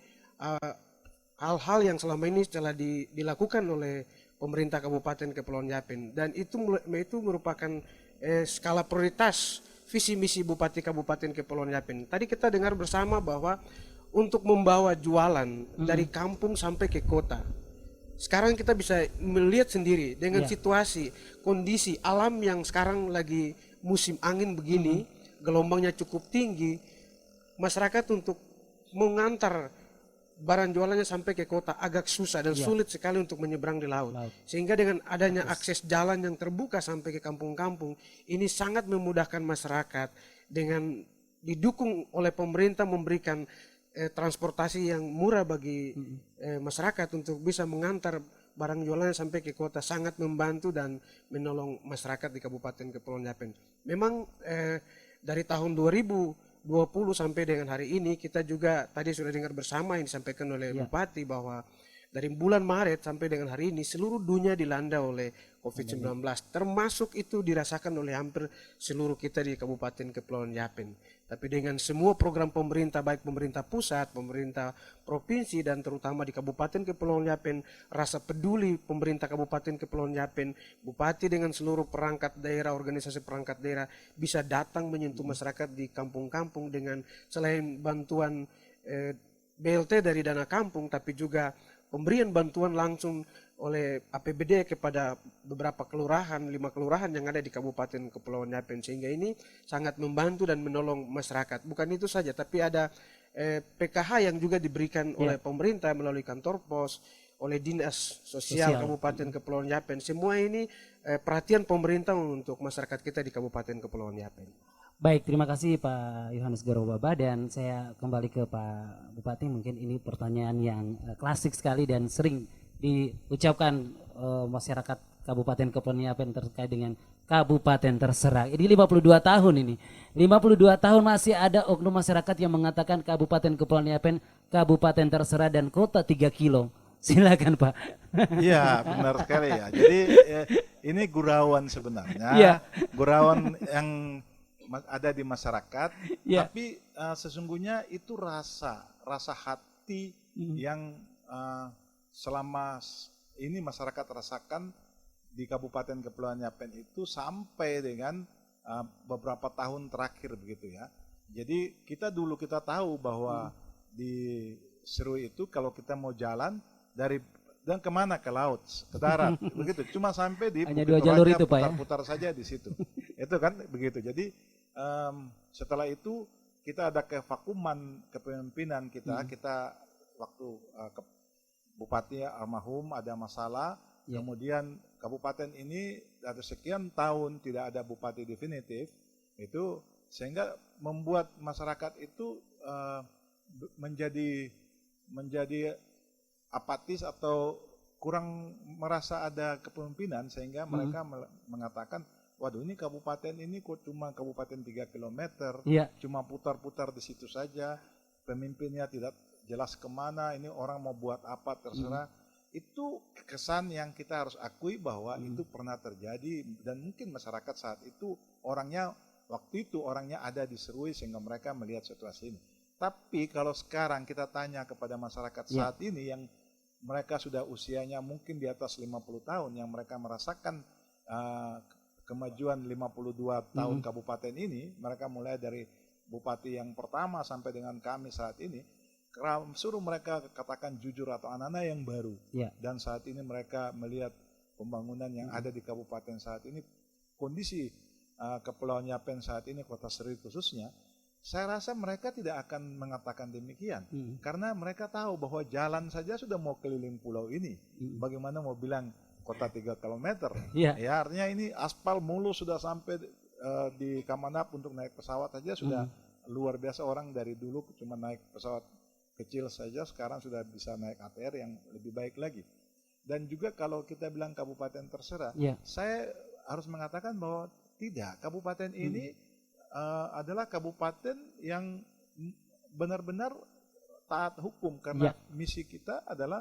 hal-hal yang selama ini telah dilakukan oleh pemerintah Kabupaten Kepulauan Yapen, dan itu merupakan skala prioritas visi misi Bupati Kabupaten Kepulauan Yapen. Tadi kita dengar bersama bahwa untuk membawa jualan dari kampung sampai ke kota, sekarang kita bisa melihat sendiri dengan situasi kondisi alam yang sekarang lagi musim angin begini, gelombangnya cukup tinggi, masyarakat untuk mengantar barang jualannya sampai ke kota agak susah dan sulit sekali untuk menyeberang di laut. Sehingga dengan adanya akses jalan yang terbuka sampai ke kampung-kampung, ini sangat memudahkan masyarakat dengan didukung oleh pemerintah memberikan transportasi yang murah bagi masyarakat untuk bisa mengantar barang jualannya sampai ke kota, sangat membantu dan menolong masyarakat di Kabupaten Kepulauan Yapen. Memang dari tahun 2020 sampai dengan hari ini kita juga tadi sudah dengar bersama yang disampaikan oleh Bupati bahwa dari bulan Maret sampai dengan hari ini seluruh dunia dilanda oleh COVID-19, termasuk itu dirasakan oleh hampir seluruh kita di Kabupaten Kepulauan Yapen. Tapi dengan semua program pemerintah, baik pemerintah pusat, pemerintah provinsi, dan terutama di Kabupaten Kepulauan Yapen, rasa peduli pemerintah Kabupaten Kepulauan Yapen, Bupati dengan seluruh perangkat daerah, organisasi perangkat daerah bisa datang menyentuh masyarakat di kampung-kampung dengan selain bantuan BLT dari dana kampung, tapi juga pemberian bantuan langsung oleh APBD kepada beberapa kelurahan, 5 kelurahan yang ada di Kabupaten Kepulauan Yapen, sehingga ini sangat membantu dan menolong masyarakat. Bukan itu saja, tapi ada PKH yang juga diberikan oleh pemerintah melalui kantor pos, oleh Dinas Sosial Kabupaten Kepulauan Yapen. Semua ini perhatian pemerintah untuk masyarakat kita di Kabupaten Kepulauan Yapen. Baik, terima kasih Pak Yohanes Garobaba, dan saya kembali ke Pak Bupati. Mungkin ini pertanyaan yang klasik sekali dan sering diucapkan masyarakat Kabupaten Kepulauan Yapen terkait dengan kabupaten terserah. Ini 52 tahun ini. 52 tahun masih ada oknum masyarakat yang mengatakan Kabupaten Kepulauan Yapen kabupaten terserah dan kota 3 kilo. Silakan Pak. Iya, benar sekali ya. Jadi ini gurauan sebenarnya. Gurauan yang ada di masyarakat, tapi sesungguhnya itu rasa hati yang selama ini masyarakat rasakan di Kabupaten Kepulauan Yapen itu sampai dengan beberapa tahun terakhir begitu ya. Jadi kita tahu bahwa di Serui itu kalau kita mau jalan dan kemana, ke laut, ke darat, begitu. Cuma sampai di hanya 2 jalur itu Pak ya. Putar-putar saja di situ. Itu kan begitu. Jadi setelah itu kita ada kevakuman kepemimpinan kita waktu Bupati almarhum ada masalah, kemudian kabupaten ini ada sekian tahun tidak ada bupati definitif, itu sehingga membuat masyarakat itu menjadi apatis atau kurang merasa ada kepemimpinan, sehingga mereka mengatakan, waduh ini kabupaten ini kok cuma kabupaten 3 km, cuma putar-putar di situ saja, pemimpinnya tidak jelas kemana, ini orang mau buat apa terserah. Itu kesan yang kita harus akui bahwa itu pernah terjadi, dan mungkin masyarakat saat itu waktu itu orangnya ada di Serui sehingga mereka melihat situasi ini. Tapi kalau sekarang kita tanya kepada masyarakat saat ini yang mereka sudah usianya mungkin di atas 50 tahun, yang mereka merasakan kemajuan 52 tahun kabupaten ini, mereka mulai dari bupati yang pertama sampai dengan kami saat ini, suruh mereka katakan jujur atau anak-anak yang baru. Dan saat ini mereka melihat pembangunan yang ada di kabupaten saat ini, kondisi Kepulauan Yapen saat ini, Kota Serui khususnya, saya rasa mereka tidak akan mengatakan demikian. Karena mereka tahu bahwa jalan saja sudah mau keliling pulau ini. Bagaimana mau bilang kota 3 km? Ya, artinya ini aspal mulus sudah sampai di Kamanap untuk naik pesawat saja sudah luar biasa. Orang dari dulu cuma naik pesawat kecil saja, sekarang sudah bisa naik ATR yang lebih baik lagi. Dan juga kalau kita bilang kabupaten terserah, saya harus mengatakan bahwa tidak, kabupaten ini adalah kabupaten yang benar-benar taat hukum, karena misi kita adalah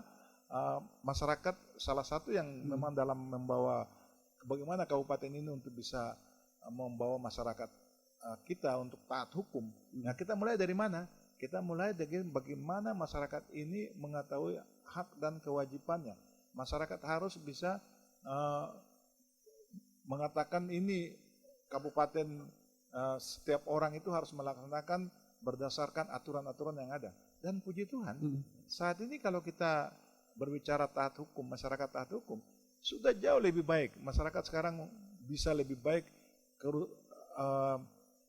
masyarakat, salah satu yang memang dalam membawa bagaimana kabupaten ini untuk bisa membawa masyarakat kita untuk taat hukum. Nah, kita mulai dari mana? Kita mulai dari bagaimana masyarakat ini mengetahui hak dan kewajibannya. Masyarakat harus bisa mengatakan ini kabupaten, setiap orang itu harus melaksanakan berdasarkan aturan-aturan yang ada. Dan puji Tuhan, saat ini kalau kita berbicara taat hukum, masyarakat taat hukum, sudah jauh lebih baik. Masyarakat sekarang bisa lebih baik,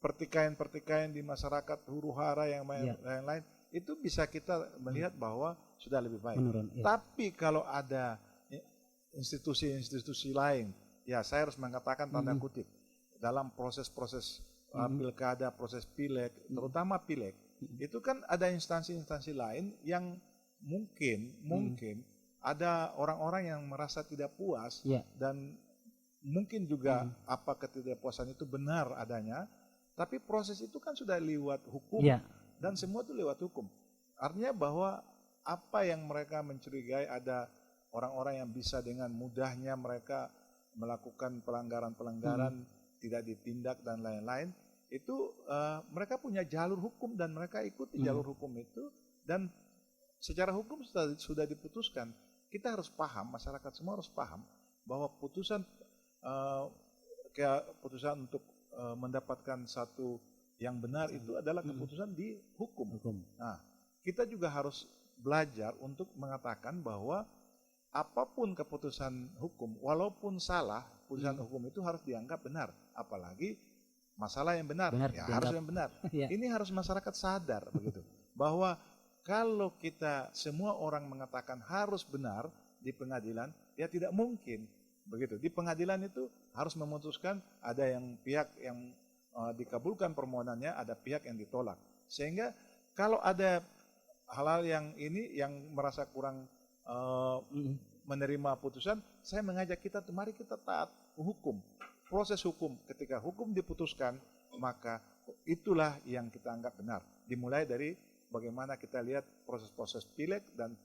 pertikaian-pertikaian di masyarakat, huru-hara yang lain-lain, itu bisa kita melihat bahwa sudah lebih baik. Menurun, Tapi kalau ada institusi-institusi lain, ya saya harus mengatakan tanda kutip, dalam proses-proses pilkada, proses pileg, terutama pileg, itu kan ada instansi-instansi lain yang mungkin ada orang-orang yang merasa tidak puas, dan mungkin juga apa ketidakpuasan itu benar adanya, tapi proses itu kan sudah lewat hukum, dan semua itu lewat hukum. Artinya bahwa apa yang mereka mencurigai ada orang-orang yang bisa dengan mudahnya mereka melakukan pelanggaran-pelanggaran, tidak ditindak dan lain-lain, itu mereka punya jalur hukum dan mereka ikuti jalur hukum itu, dan secara hukum sudah diputuskan. Kita harus paham, masyarakat semua harus paham bahwa putusan untuk mendapatkan satu yang benar itu adalah keputusan di hukum. Nah, kita juga harus belajar untuk mengatakan bahwa apapun keputusan hukum, walaupun salah, putusan hukum itu harus dianggap benar. Apalagi masalah yang benar ya harus yang benar. Ini harus masyarakat sadar begitu, bahwa kalau kita semua orang mengatakan harus benar di pengadilan, ya tidak mungkin begitu. Di pengadilan itu harus memutuskan, ada yang pihak yang dikabulkan permohonannya, ada pihak yang ditolak. Sehingga kalau ada hal-hal yang ini yang merasa kurang menerima putusan, saya mengajak kita, mari kita taat hukum. Proses hukum, ketika hukum diputuskan, maka itulah yang kita anggap benar. Dimulai dari bagaimana kita lihat proses-proses pileg dan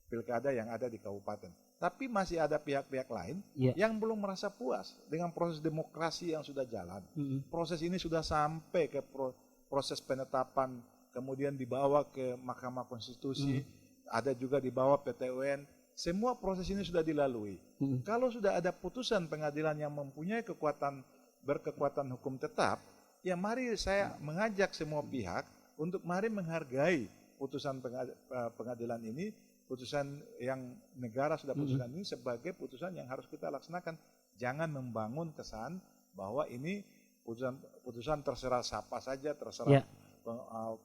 pilkada yang ada di kabupaten. Tapi masih ada pihak-pihak lain yang belum merasa puas dengan proses demokrasi yang sudah jalan. Proses ini sudah sampai ke proses penetapan, kemudian dibawa ke Mahkamah Konstitusi, ada juga dibawa PT UN. Semua proses ini sudah dilalui. Kalau sudah ada putusan pengadilan yang mempunyai berkekuatan hukum tetap, ya mari saya mengajak semua pihak untuk mari menghargai putusan pengadilan ini, putusan yang negara sudah putuskan ini sebagai putusan yang harus kita laksanakan. Jangan membangun kesan bahwa ini putusan terserah siapa saja, terserah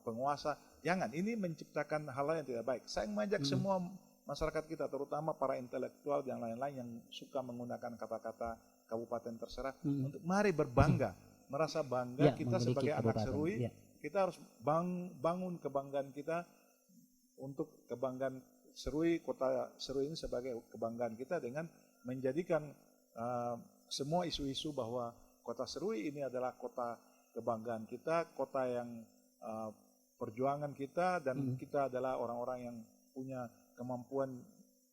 penguasa. Jangan, ini menciptakan hal yang tidak baik. Saya mengajak semua masyarakat kita, terutama para intelektual yang lain-lain yang suka menggunakan kata-kata kabupaten terserah, untuk mari berbangga, merasa bangga kita sebagai anak Serui. Kita harus bangun kebanggaan kita, untuk kebanggaan Serui, kota Serui ini sebagai kebanggaan kita, dengan menjadikan semua isu-isu bahwa kota Serui ini adalah kota kebanggaan kita, kota yang perjuangan kita dan kita adalah orang-orang yang punya kemampuan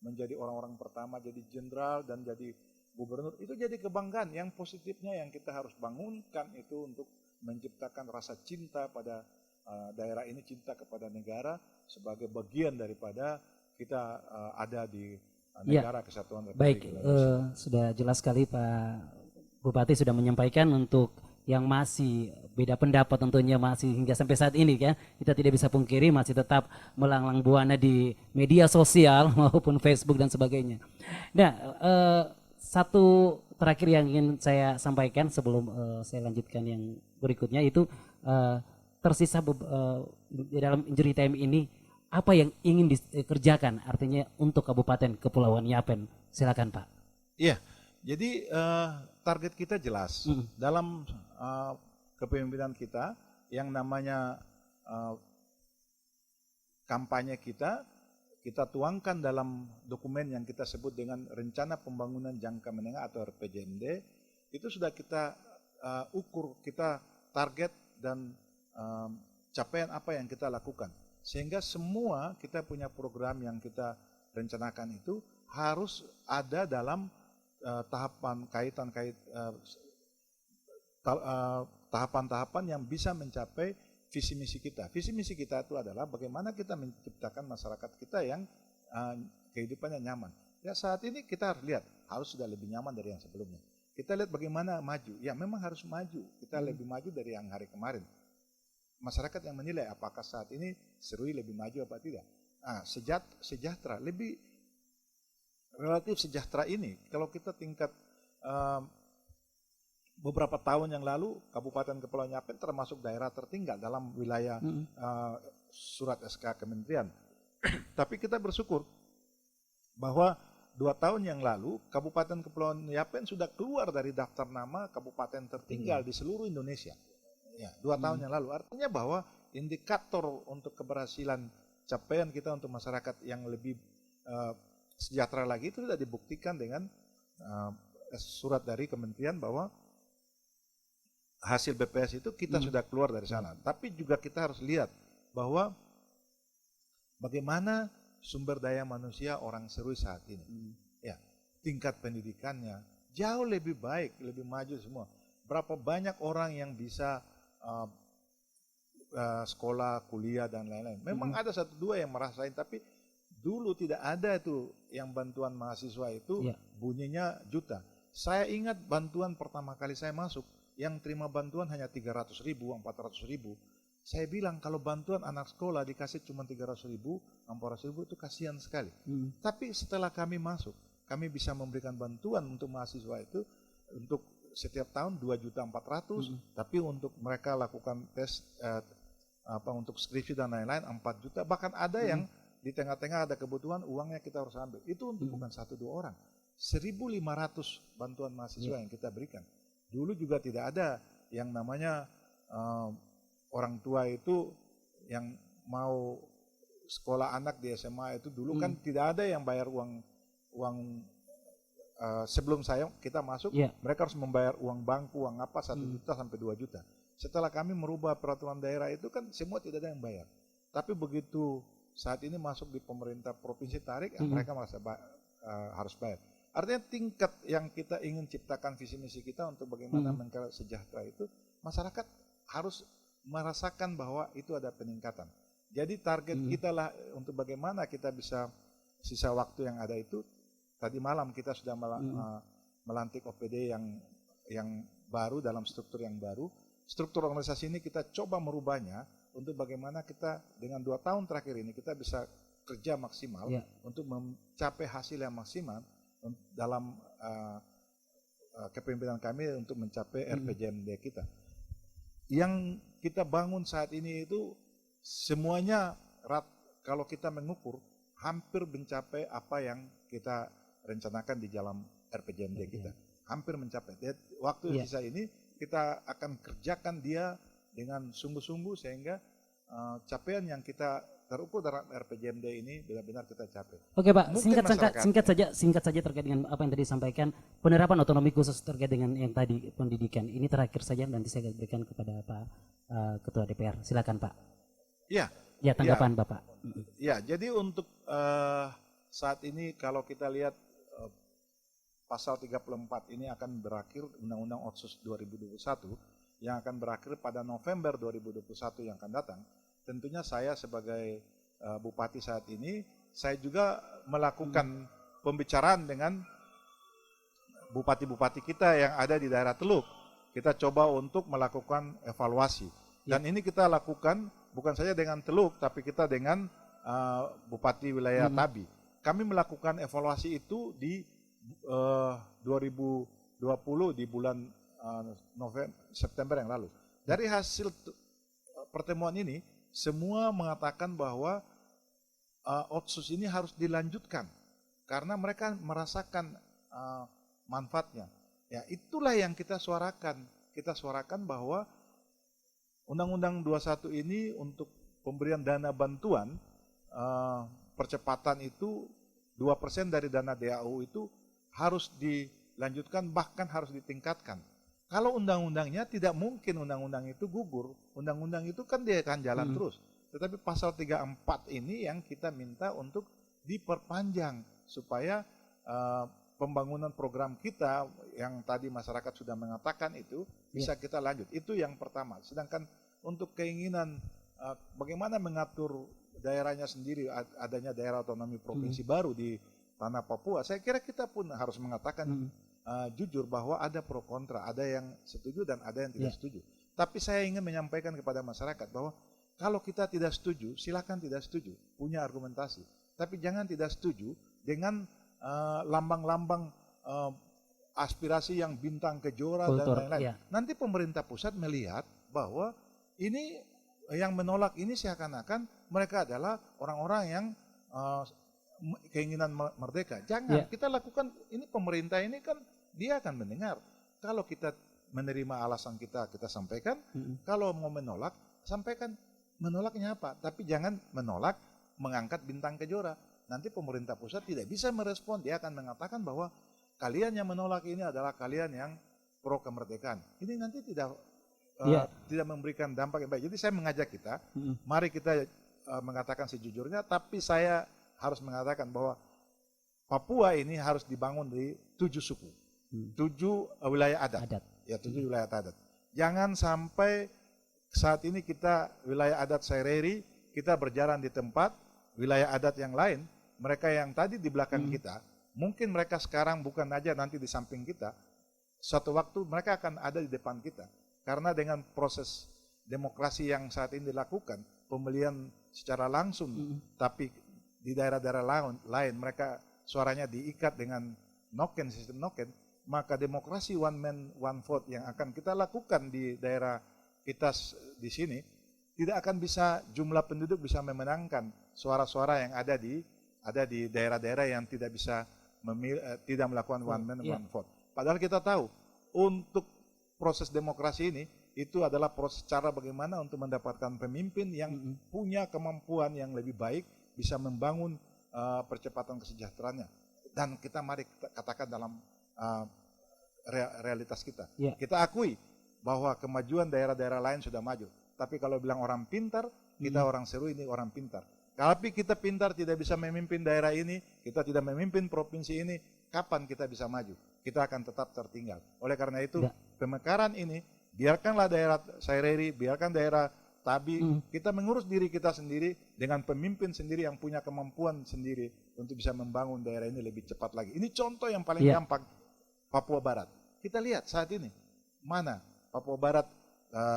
menjadi orang-orang pertama jadi jenderal dan jadi gubernur. Itu jadi kebanggaan. Yang positifnya yang kita harus bangunkan itu untuk menciptakan rasa cinta pada daerah ini, cinta kepada negara sebagai bagian daripada kita ada di negara kesatuan Republik Baik, Indonesia. sudah jelas sekali Pak Bupati sudah menyampaikan untuk yang masih beda pendapat tentunya masih hingga sampai saat ini ya kita tidak bisa pungkiri masih tetap melanglang buana di media sosial maupun Facebook dan sebagainya. Nah, satu terakhir yang ingin saya sampaikan sebelum saya lanjutkan yang berikutnya itu tersisa di dalam injury time ini apa yang ingin dikerjakan artinya untuk Kabupaten Kepulauan Yapen. Silakan Pak. Iya, jadi target kita jelas dalam kepemimpinan kita yang namanya kampanye kita tuangkan dalam dokumen yang kita sebut dengan Rencana Pembangunan Jangka Menengah atau RPJMD. Itu sudah kita ukur, kita target dan capaian apa yang kita lakukan. Sehingga semua kita punya program yang kita rencanakan itu harus ada dalam tahapan-tahapan yang bisa mencapai visi misi kita. Visi misi kita itu adalah bagaimana kita menciptakan masyarakat kita yang kehidupannya nyaman. Ya saat ini kita harus lihat harus sudah lebih nyaman dari yang sebelumnya. Kita lihat bagaimana maju. Ya memang harus maju. Kita lebih maju dari yang hari kemarin. Masyarakat yang menilai apakah saat ini Serui lebih maju apa tidak. Sejahtera lebih relatif sejahtera ini kalau kita tingkat beberapa tahun yang lalu Kabupaten Kepulauan Yapen termasuk daerah tertinggal dalam wilayah surat SK Kementerian. Tapi kita bersyukur bahwa 2 tahun yang lalu Kabupaten Kepulauan Yapen sudah keluar dari daftar nama kabupaten tertinggal di seluruh Indonesia. Ya, 2 tahun yang lalu. Artinya bahwa indikator untuk keberhasilan capaian kita untuk masyarakat yang lebih sejahtera lagi itu sudah dibuktikan dengan surat dari kementerian bahwa hasil BPS itu kita sudah keluar dari sana. Tapi juga kita harus lihat bahwa bagaimana sumber daya manusia orang Serui saat ini. Ya, tingkat pendidikannya jauh lebih baik, lebih maju semua. Berapa banyak orang yang bisa sekolah, kuliah dan lain-lain. Memang ada 1-2 yang merasain, tapi dulu tidak ada itu yang bantuan mahasiswa itu bunyinya juta. Saya ingat bantuan pertama kali saya masuk, yang terima bantuan hanya 300.000, 400.000. Saya bilang kalau bantuan anak sekolah dikasih cuma 300.000, 400.000 itu kasihan sekali. Tapi setelah kami masuk, kami bisa memberikan bantuan untuk mahasiswa itu untuk setiap tahun 2.400.000, tapi untuk mereka lakukan tes untuk skripsi dan lain-lain 4 juta. Bahkan ada yang di tengah-tengah ada kebutuhan uangnya kita harus ambil. Itu untuk bukan 1-2 orang. 1.500 bantuan mahasiswa yang kita berikan. Dulu juga tidak ada yang namanya orang tua itu yang mau sekolah anak di SMA itu dulu kan tidak ada yang bayar uang sebelum kita masuk, mereka harus membayar uang bangku, uang apa 1 juta sampai 2 juta. Setelah kami merubah peraturan daerah itu kan semua tidak ada yang bayar. Tapi begitu saat ini masuk di pemerintah provinsi Tarik, mereka merasa harus bayar. Artinya tingkat yang kita ingin ciptakan visi misi kita untuk bagaimana mencapai sejahtera itu, masyarakat harus merasakan bahwa itu ada peningkatan. Jadi target kita lah untuk bagaimana kita bisa sisa waktu yang ada itu. Tadi malam kita sudah melantik OPD yang baru dalam struktur yang baru. Struktur organisasi ini kita coba merubahnya untuk bagaimana kita dengan 2 tahun terakhir ini kita bisa kerja maksimal untuk mencapai hasil yang maksimal dalam kepemimpinan kami untuk mencapai RPJMD kita. Yang kita bangun saat ini itu semuanya kalau kita mengukur hampir mencapai apa yang kita rencanakan di dalam RPJMD kita. Hampir mencapai. Waktu sisa ini kita akan kerjakan dia dengan sungguh-sungguh sehingga capaian yang kita terukur dalam RPJMD ini benar-benar kita capai. Oke Pak, singkat saja terkait dengan apa yang tadi disampaikan, penerapan otonomi khusus terkait dengan yang tadi pendidikan. Ini terakhir saja nanti saya berikan kepada Pak Ketua DPR. Silakan Pak. Iya. Ya, tanggapan Bapak. Ya, jadi untuk saat ini kalau kita lihat pasal 34 ini akan berakhir Undang-Undang Otsus 2021 yang akan berakhir pada November 2021 yang akan datang. Tentunya saya sebagai Bupati saat ini, saya juga melakukan pembicaraan dengan bupati-bupati kita yang ada di daerah Teluk. Kita coba untuk melakukan evaluasi. Dan ini kita lakukan bukan saja dengan Teluk, tapi kita dengan Bupati Wilayah Tabi. Kami melakukan evaluasi itu di 2020 di bulan September yang lalu. Dari hasil pertemuan ini, semua mengatakan bahwa Otsus ini harus dilanjutkan karena mereka merasakan manfaatnya. Ya, itulah yang kita suarakan. Kita suarakan bahwa Undang-Undang 21 ini untuk pemberian dana bantuan percepatan itu 2% dari dana DAU itu harus dilanjutkan, bahkan harus ditingkatkan. Kalau undang-undangnya tidak mungkin undang-undang itu gugur. Undang-undang itu kan dia akan jalan terus. Tetapi pasal 34 ini yang kita minta untuk diperpanjang supaya pembangunan program kita yang tadi masyarakat sudah mengatakan itu bisa kita lanjut. Itu yang pertama. Sedangkan untuk keinginan bagaimana mengatur daerahnya sendiri, adanya daerah otonomi provinsi baru di tanah Papua, saya kira kita pun harus mengatakan jujur bahwa ada pro kontra, ada yang setuju dan ada yang tidak setuju. Tapi saya ingin menyampaikan kepada masyarakat bahwa kalau kita tidak setuju, silakan tidak setuju, punya argumentasi. Tapi jangan tidak setuju dengan lambang-lambang aspirasi yang bintang kejora dan lain-lain. Nanti pemerintah pusat melihat bahwa ini yang menolak ini seakan-akan mereka adalah orang-orang yang keinginan merdeka. Jangan, kita lakukan ini, pemerintah ini kan dia akan mendengar. Kalau kita menerima alasan kita sampaikan, kalau mau menolak, sampaikan menolaknya apa. Tapi jangan menolak mengangkat bintang kejora. Nanti pemerintah pusat tidak bisa merespon, dia akan mengatakan bahwa kalian yang menolak ini adalah kalian yang pro kemerdekaan. Ini nanti tidak memberikan dampak yang baik. Jadi saya mengajak kita, mari kita mengatakan sejujurnya, tapi saya harus mengatakan bahwa Papua ini harus dibangun di 7 suku, 7 wilayah adat. Ya, 7 wilayah adat. Jangan sampai saat ini kita wilayah adat Saireri, kita berjalan di tempat wilayah adat yang lain, mereka yang tadi di belakang kita, mungkin mereka sekarang bukan aja nanti di samping kita, suatu waktu mereka akan ada di depan kita. Karena dengan proses demokrasi yang saat ini dilakukan, pemilihan secara langsung, tapi di daerah-daerah lain mereka suaranya diikat dengan noken, sistem noken, maka demokrasi one man one vote yang akan kita lakukan di daerah kita di sini tidak akan bisa, jumlah penduduk bisa memenangkan suara-suara yang ada di daerah-daerah yang tidak bisa tidak melakukan one man one vote. Padahal kita tahu untuk proses demokrasi ini itu adalah proses cara bagaimana untuk mendapatkan pemimpin yang punya kemampuan yang lebih baik, bisa membangun percepatan kesejahteraannya. Dan kita mari katakan dalam realitas kita. Kita akui bahwa kemajuan daerah-daerah lain sudah maju. Tapi kalau bilang orang pintar, kita orang seru ini orang pintar. Tapi kita pintar tidak bisa memimpin daerah ini, kita tidak memimpin provinsi ini, kapan kita bisa maju? Kita akan tetap tertinggal. Oleh karena itu, pemekaran ini, biarkanlah daerah Saireri, biarkan daerah Tabi, kita mengurus diri kita sendiri dengan pemimpin sendiri yang punya kemampuan sendiri untuk bisa membangun daerah ini lebih cepat lagi. Ini contoh yang paling gampang, Papua Barat. Kita lihat saat ini, mana Papua Barat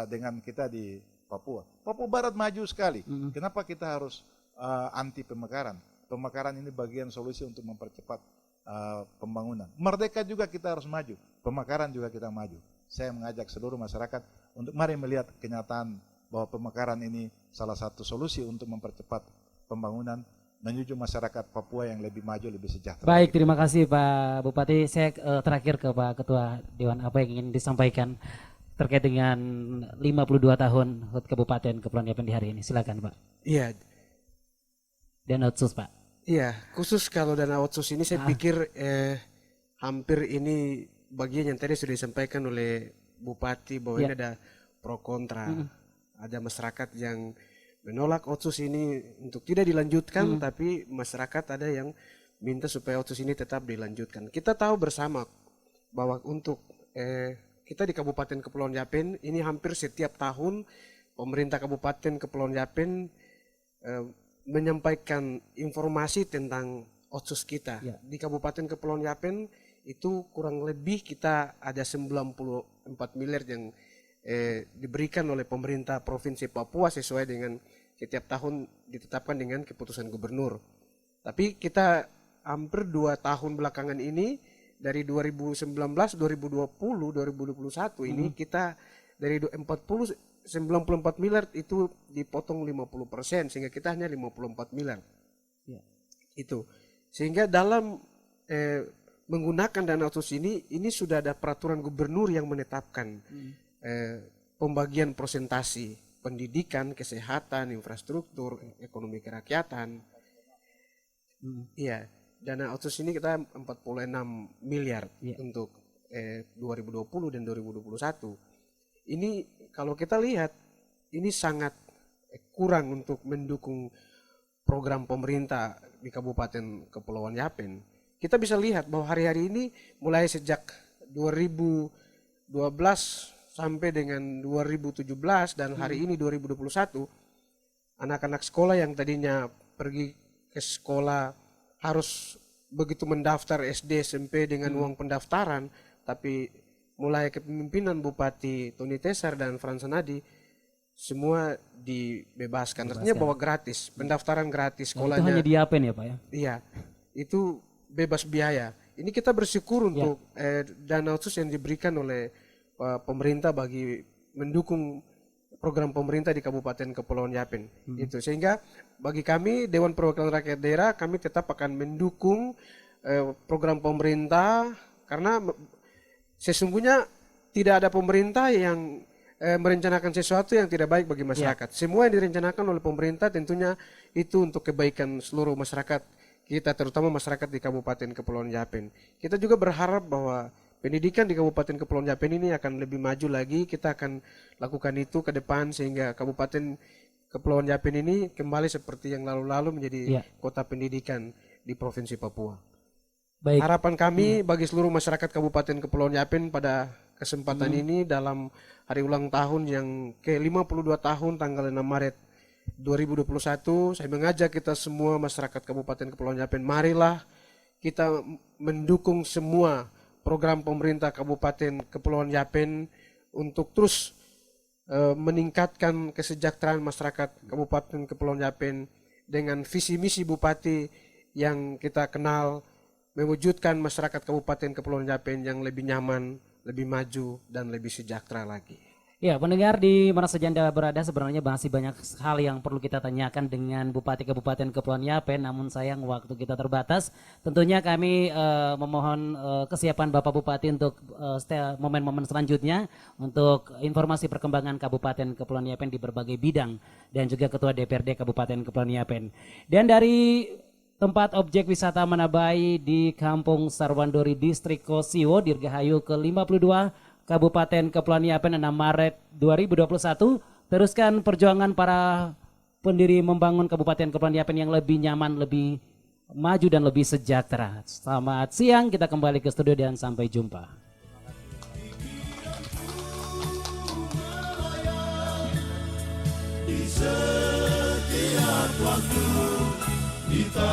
dengan kita di Papua. Papua Barat maju sekali. Kenapa kita harus anti pemekaran? Pemekaran ini bagian solusi untuk mempercepat pembangunan. Merdeka juga kita harus maju, pemekaran juga kita maju. Saya mengajak seluruh masyarakat untuk mari melihat kenyataan bahwa pemekaran ini salah satu solusi untuk mempercepat pembangunan menuju masyarakat Papua yang lebih maju, lebih sejahtera. Baik, terima kasih Pak Bupati. Saya terakhir ke Pak Ketua Dewan, apa yang ingin disampaikan terkait dengan 52 tahun HUT Kabupaten Kepulauan Yapen di hari ini? Silakan Pak. Iya. Dan Otsus Pak. Iya, khusus kalau dana Otsus ini saya pikir hampir ini bagian yang tadi sudah disampaikan oleh Bupati bahwa ini ada pro kontra. Ada masyarakat yang menolak otsus ini untuk tidak dilanjutkan, tapi masyarakat ada yang minta supaya otsus ini tetap dilanjutkan. Kita tahu bersama bahwa untuk kita di Kabupaten Kepulauan Yapen ini hampir setiap tahun pemerintah Kabupaten Kepulauan Yapen menyampaikan informasi tentang otsus kita. Di Kabupaten Kepulauan Yapen itu kurang lebih kita ada 94 miliar yang diberikan oleh pemerintah Provinsi Papua sesuai dengan setiap tahun ditetapkan dengan keputusan gubernur. Tapi kita hampir 2 tahun belakangan ini dari 2019, 2020, 2021 ini kita dari 94 miliar itu dipotong 50% sehingga kita hanya 54 miliar. Itu. Sehingga dalam menggunakan dana otsus ini sudah ada peraturan gubernur yang menetapkan pembagian persentase pendidikan, kesehatan, infrastruktur, ekonomi kerakyatan. Iya, dana otsus ini kita 46 miliar untuk 2020 dan 2021. Ini kalau kita lihat ini sangat kurang untuk mendukung program pemerintah di Kabupaten Kepulauan Yapen. Kita bisa lihat bahwa hari-hari ini mulai sejak 2012 sampai dengan 2017 dan hari ini 2021, anak-anak sekolah yang tadinya pergi ke sekolah harus begitu mendaftar SD, SMP dengan uang pendaftaran, tapi mulai kepemimpinan Bupati Tony Tesar dan Frans Sanadi semua dibebaskan. Artinya bahwa gratis, pendaftaran gratis, sekolahnya. Itu hanya di Yapen ya Pak ya? Iya, itu bebas biaya. Ini kita bersyukur untuk dana otsus yang diberikan oleh pemerintah bagi mendukung program pemerintah di Kabupaten Kepulauan Yapen. Itu sehingga bagi kami Dewan Perwakilan Rakyat Daerah kami tetap akan mendukung program pemerintah karena sesungguhnya tidak ada pemerintah yang merencanakan sesuatu yang tidak baik bagi masyarakat. Semua yang direncanakan oleh pemerintah tentunya itu untuk kebaikan seluruh masyarakat kita, terutama masyarakat di Kabupaten Kepulauan Yapen. Kita juga berharap bahwa pendidikan di Kabupaten Kepulauan Yapen ini akan lebih maju lagi. Kita akan lakukan itu ke depan sehingga Kabupaten Kepulauan Yapen ini kembali seperti yang lalu-lalu menjadi kota pendidikan di Provinsi Papua. Baik. Harapan kami bagi seluruh masyarakat Kabupaten Kepulauan Yapen pada kesempatan ini dalam hari ulang tahun yang ke-52 tahun tanggal 6 Maret 2021, saya mengajak kita semua masyarakat Kabupaten Kepulauan Yapen, marilah kita mendukung semua program pemerintah Kabupaten Kepulauan Yapen untuk terus meningkatkan kesejahteraan masyarakat Kabupaten Kepulauan Yapen dengan visi misi Bupati yang kita kenal, mewujudkan masyarakat Kabupaten Kepulauan Yapen yang lebih nyaman, lebih maju, dan lebih sejahtera lagi. Ya, pendengar di mana saja Anda berada, sebenarnya masih banyak hal yang perlu kita tanyakan dengan Bupati Kabupaten Kepulauan Yapen, namun sayang waktu kita terbatas. Tentunya kami memohon kesiapan Bapak Bupati untuk momen-momen selanjutnya untuk informasi perkembangan Kabupaten Kepulauan Yapen di berbagai bidang dan juga Ketua DPRD Kabupaten Kepulauan Yapen. Dan dari tempat objek wisata Manabai di Kampung Sarwandori, Distrik Kosiwo, Dirgahayu ke-52, Kabupaten Kepulauan Yapen 6 Maret 2021. Teruskan perjuangan para pendiri membangun Kabupaten Kepulauan Yapen yang lebih nyaman, lebih maju dan lebih sejahtera. Selamat siang, kita kembali ke studio dan sampai jumpa. Di setiap waktu kita